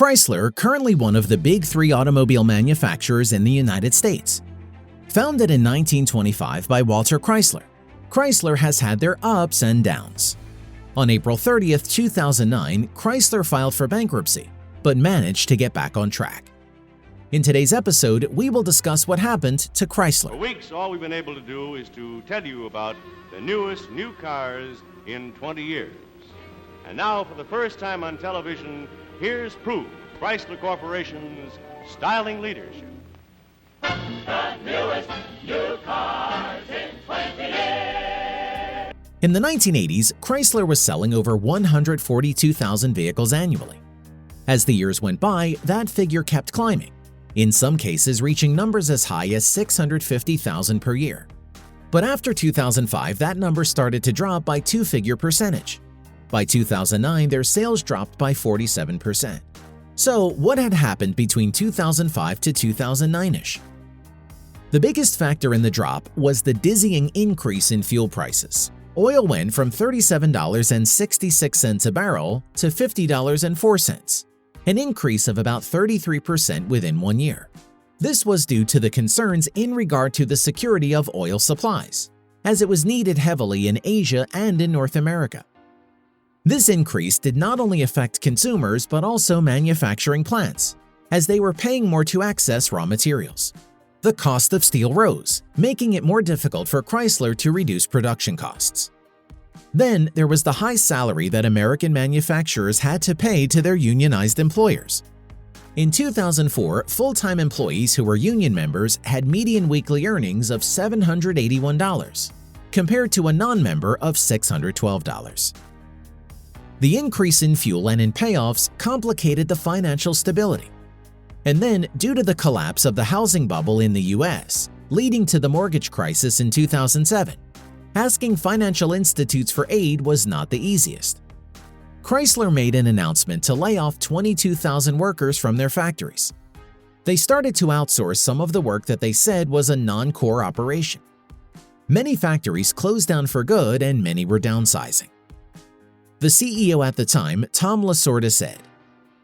Chrysler, currently one of the big three automobile manufacturers in the United States. Founded in 1925 by Walter Chrysler, Chrysler has had their ups and downs. On April 30, 2009, Chrysler filed for bankruptcy, but managed to get back on track. In today's episode, we will discuss what happened to Chrysler. For weeks, all we've been able to do is to tell you about the newest new cars in 20 years. And now, for the first time on television, here's proof Chrysler Corporation's styling leadership. The newest new cars in 20 years. In the 1980s, Chrysler was selling over 142,000 vehicles annually. As the years went by, that figure kept climbing, in some cases reaching numbers as high as 650,000 per year. But after 2005, that number started to drop by two-figure percentage. By 2009, their sales dropped by 47%. So what had happened between 2005 to 2009-ish? The biggest factor in the drop was the dizzying increase in fuel prices. Oil went from $37.66 a barrel to $50.04, an increase of about 33% within 1 year. This was due to the concerns in regard to the security of oil supplies, as it was needed heavily in Asia and in North America. This increase did not only affect consumers but also manufacturing plants, as they were paying more to access raw materials. The cost of steel rose, making it more difficult for Chrysler to reduce production costs. Then there was the high salary that American manufacturers had to pay to their unionized employers. In 2004, full-time employees who were union members had median weekly earnings of $781, compared to a non-member of $612. The increase in fuel and in payoffs complicated the financial stability. And then, due to the collapse of the housing bubble in the US, leading to the mortgage crisis in 2007, asking financial institutes for aid was not the easiest. Chrysler made an announcement to lay off 22,000 workers from their factories. They started to outsource some of the work that they said was a non-core operation. Many factories closed down for good and many were downsizing. The CEO at the time, Tom Lasorda, said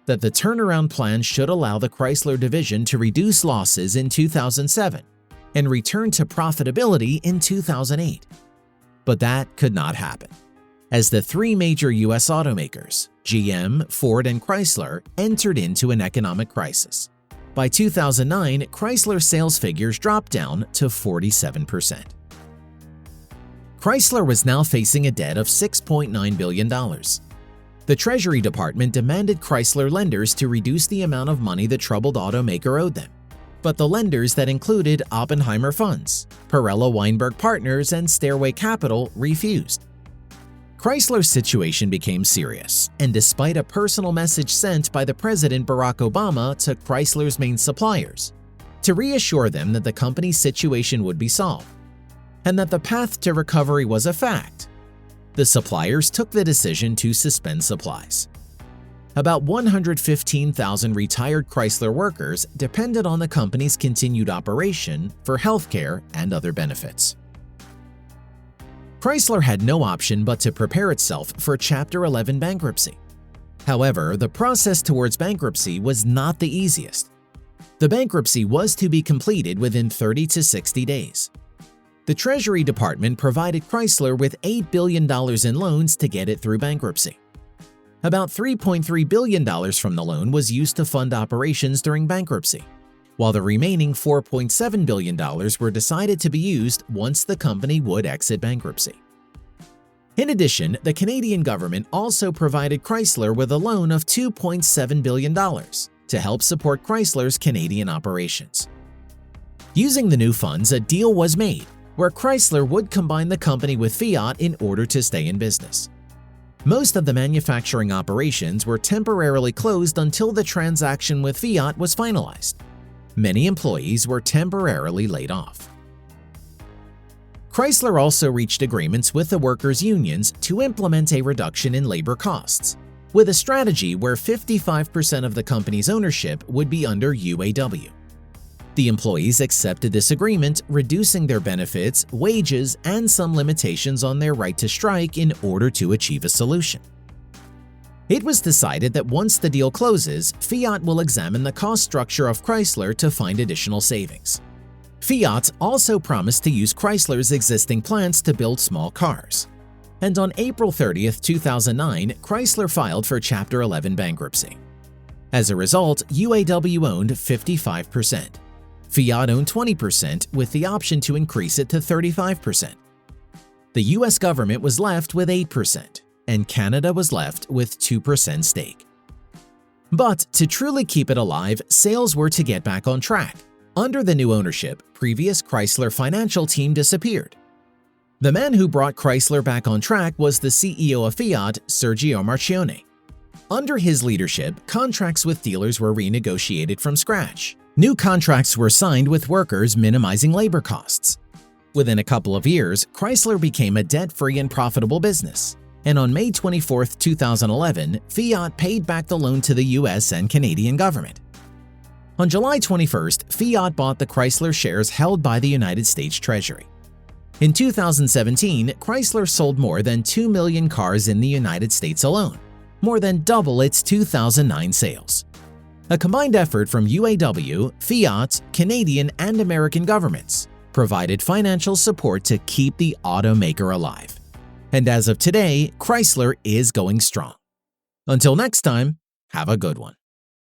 that the turnaround plan should allow the Chrysler division to reduce losses in 2007 and return to profitability in 2008. But that could not happen, as the three major US automakers, GM, Ford, and Chrysler, entered into an economic crisis. By 2009, Chrysler's sales figures dropped down to 47%. Chrysler was now facing a debt of $6.9 billion. The Treasury Department demanded Chrysler lenders to reduce the amount of money the troubled automaker owed them. But the lenders that included Oppenheimer Funds, Perella Weinberg Partners, and Stairway Capital refused. Chrysler's situation became serious, and despite a personal message sent by the President Barack Obama to Chrysler's main suppliers to reassure them that the company's situation would be solved, and that the path to recovery was a fact, the suppliers took the decision to suspend supplies. About 115,000 retired Chrysler workers depended on the company's continued operation for healthcare and other benefits. Chrysler had no option but to prepare itself for Chapter 11 bankruptcy. However, the process towards bankruptcy was not the easiest. The bankruptcy was to be completed within 30 to 60 days. The Treasury Department provided Chrysler with $8 billion in loans to get it through bankruptcy. About $3.3 billion from the loan was used to fund operations during bankruptcy, while the remaining $4.7 billion were decided to be used once the company would exit bankruptcy. In addition, the Canadian government also provided Chrysler with a loan of $2.7 billion to help support Chrysler's Canadian operations. Using the new funds, a deal was made where Chrysler would combine the company with Fiat in order to stay in business. Most of the manufacturing operations were temporarily closed until the transaction with Fiat was finalized. Many employees were temporarily laid off. Chrysler also reached agreements with the workers' unions to implement a reduction in labor costs, with a strategy where 55% of the company's ownership would be under UAW. The employees accepted this agreement, reducing their benefits, wages, and some limitations on their right to strike in order to achieve a solution. It was decided that once the deal closes, Fiat will examine the cost structure of Chrysler to find additional savings. Fiat also promised to use Chrysler's existing plants to build small cars. And on April 30, 2009, Chrysler filed for Chapter 11 bankruptcy. As a result, UAW owned 55%. Fiat owned 20% with the option to increase it to 35%. The US government was left with 8%, and Canada was left with 2% stake. But to truly keep it alive, sales were to get back on track. Under the new ownership, previous Chrysler financial team disappeared. The man who brought Chrysler back on track was the CEO of Fiat, Sergio Marchionne. Under his leadership, contracts with dealers were renegotiated from scratch. New contracts were signed with workers, minimizing labor costs. Within a couple of years, Chrysler became a debt-free and profitable business. And on May 24, 2011, Fiat paid back the loan to the US and Canadian government. On July 21st, Fiat bought the Chrysler shares held by the United States Treasury. In 2017, Chrysler sold more than 2 million cars in the United States alone, more than double its 2009 sales. A combined effort from UAW, Fiat, Canadian, and American governments provided financial support to keep the automaker alive. And as of today, Chrysler is going strong. Until next time, have a good one.